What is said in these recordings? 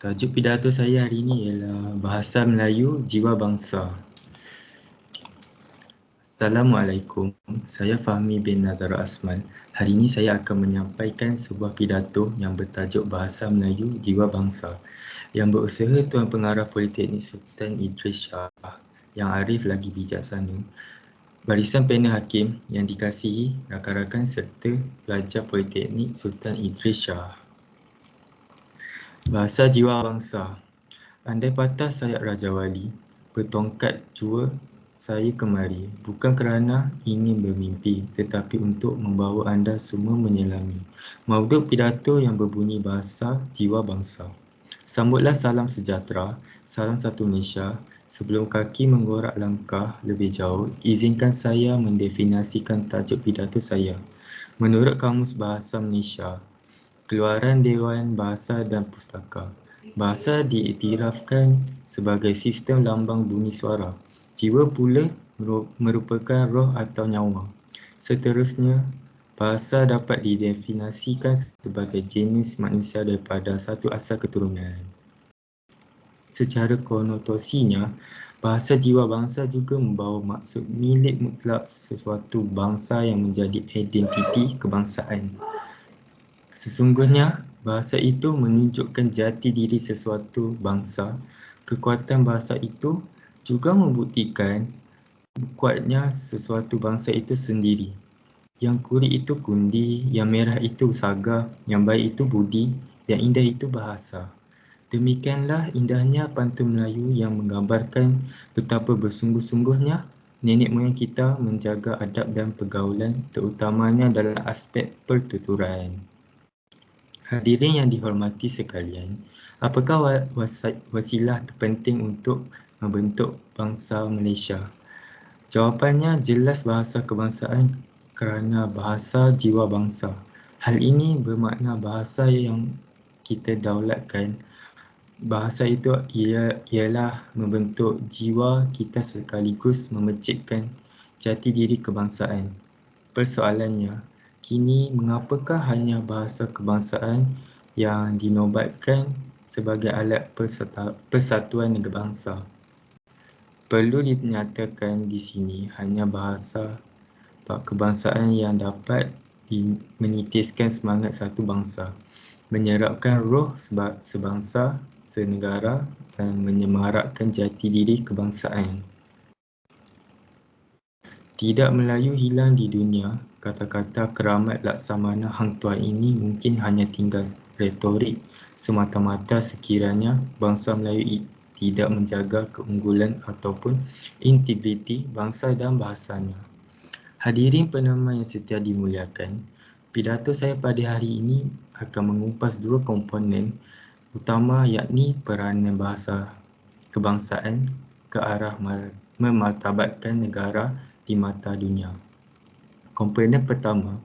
Tajuk pidato saya hari ini ialah Bahasa Melayu Jiwa Bangsa. Assalamualaikum, saya Fahmi bin Nazara Asman. Hari ini saya akan menyampaikan sebuah pidato yang bertajuk Bahasa Melayu Jiwa Bangsa yang berusaha Tuan Pengarah Politeknik Sultan Idris Shah yang arif lagi bijaksana, barisan panel hakim yang dikasihi rakan-rakan serta pelajar Politeknik Sultan Idris Shah. Bahasa Jiwa Bangsa. Andai patah sayap Raja Wali, bertongkat jua saya kemari, bukan kerana ingin bermimpi, tetapi untuk membawa anda semua menyelami mauduk pidato yang berbunyi bahasa jiwa bangsa. Sambutlah salam sejahtera, salam satu Malaysia. Sebelum kaki menggorak langkah lebih jauh, izinkan saya mendefinisikan tajuk pidato saya. Menurut Kamus Bahasa Malaysia, Keluaran Dewan Bahasa dan Pustaka, bahasa diiktirafkan sebagai sistem lambang bunyi suara. Jiwa pula merupakan roh atau nyawa. Seterusnya, bahasa dapat didefinisikan sebagai jenis manusia daripada satu asal keturunan. Secara konotasinya, bahasa jiwa bangsa juga membawa maksud milik mutlak sesuatu bangsa yang menjadi identiti kebangsaan. Sesungguhnya, bahasa itu menunjukkan jati diri sesuatu bangsa. Kekuatan bahasa itu juga membuktikan kuatnya sesuatu bangsa itu sendiri. Yang kulit itu kundi, yang merah itu saga, yang baik itu budi, yang indah itu bahasa. Demikianlah indahnya pantun Melayu yang menggambarkan betapa bersungguh-sungguhnya nenek moyang kita menjaga adab dan pergaulan, terutamanya dalam aspek pertuturan. Hadirin yang dihormati sekalian, apakah wasilah terpenting untuk membentuk bangsa Malaysia? Jawapannya jelas bahasa kebangsaan kerana bahasa jiwa bangsa. Hal ini bermakna bahasa yang kita daulatkan. Bahasa itu ialah membentuk jiwa kita sekaligus memecikkan jati diri kebangsaan. Persoalannya, kini mengapakah hanya bahasa kebangsaan yang dinobatkan sebagai alat persatuan negara bangsa? Perlu dinyatakan di sini hanya bahasa kebangsaan yang dapat menitiskan semangat satu bangsa, menyerapkan roh sebangsa, senegara dan menyemarakkan jati diri kebangsaan. Tidak Melayu hilang di dunia, kata-kata keramat Laksamana Hang Tuah ini mungkin hanya tinggal retorik semata-mata sekiranya bangsa Melayu tidak menjaga keunggulan ataupun integriti bangsa dan bahasanya. Hadirin penama yang setia dimuliakan, pidato saya pada hari ini akan mengupas dua komponen utama, yakni peranan bahasa kebangsaan ke arah memartabatkan negara di mata dunia. Komponen pertama,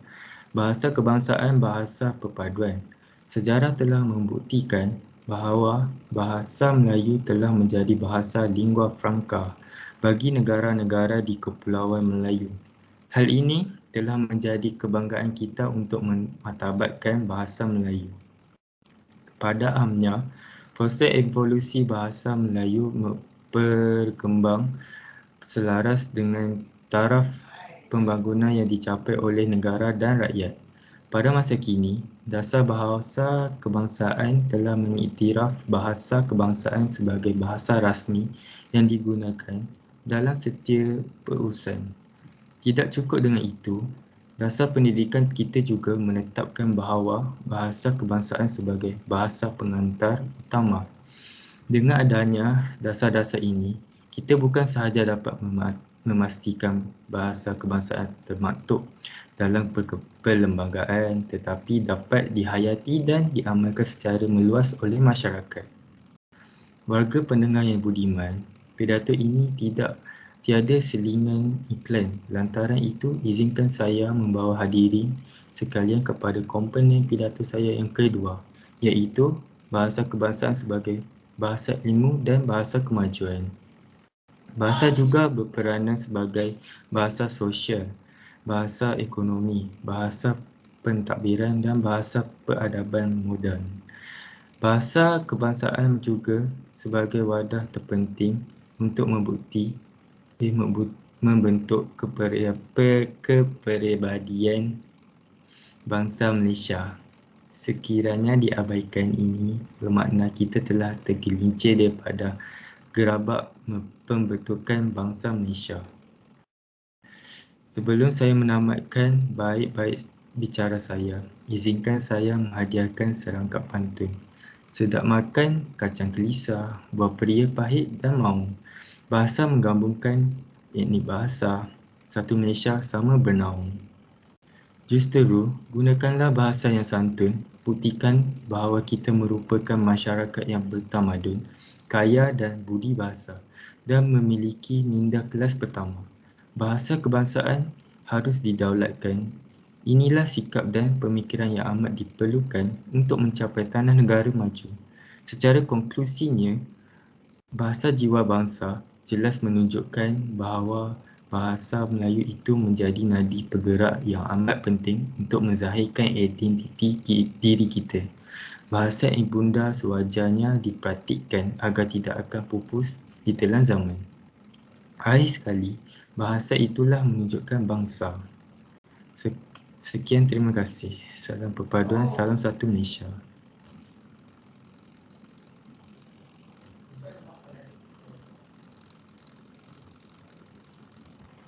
bahasa kebangsaan bahasa perpaduan. Sejarah telah membuktikan bahawa bahasa Melayu telah menjadi bahasa lingua franca bagi negara-negara di Kepulauan Melayu. Hal ini telah menjadi kebanggaan kita untuk memartabatkan bahasa Melayu. Pada amnya, proses evolusi bahasa Melayu berkembang selaras dengan taraf pembangunan yang dicapai oleh negara dan rakyat. Pada masa kini, Dasar Bahasa Kebangsaan telah mengiktiraf bahasa kebangsaan sebagai bahasa rasmi yang digunakan dalam setiap perusahaan. Tidak cukup dengan itu, Dasar Pendidikan kita juga menetapkan bahawa bahasa kebangsaan sebagai bahasa pengantar utama. Dengan adanya dasar-dasar ini, kita bukan sahaja dapat memastikan bahasa kebangsaan termaktub dalam perlembagaan, tetapi dapat dihayati dan diamalkan secara meluas oleh masyarakat. Warga pendengar yang budiman, pidato ini tiada selingan iklan. Lantaran itu, izinkan saya membawa hadirin sekalian kepada komponen pidato saya yang kedua, iaitu bahasa kebangsaan sebagai bahasa ilmu dan bahasa kemajuan. Bahasa juga berperanan sebagai bahasa sosial, bahasa ekonomi, bahasa pentadbiran dan bahasa peradaban moden. Bahasa kebangsaan juga sebagai wadah terpenting untuk membentuk kepribadian bangsa Malaysia. Sekiranya diabaikan, ini bermakna kita telah tergelincir daripada gerabak pembentukan bangsa Malaysia. Sebelum saya menamatkan baik-baik bicara saya, izinkan saya menghadiahkan serangkap pantun. Sedap makan kacang gelisah, buah peria pahit dan maung. Bahasa menggabungkan etnik bahasa, satu Malaysia sama bernaung. Justeru, gunakanlah bahasa yang santun, buktikan bahawa kita merupakan masyarakat yang bertamadun, kaya dan budi bahasa dan memiliki minda kelas pertama. Bahasa kebangsaan harus didaulatkan. Inilah sikap dan pemikiran yang amat diperlukan untuk mencapai tanah negara maju. Secara konklusinya, bahasa jiwa bangsa jelas menunjukkan bahawa bahasa Melayu itu menjadi nadi penggerak yang amat penting untuk menzahirkan identiti diri kita. Bahasa ibunda sewajarnya dipraktikkan agar tidak akan pupus di telan zaman. Akhir sekali, bahasa itulah menunjukkan bangsa. Sekian, terima kasih. Salam perpaduan, salam satu Malaysia.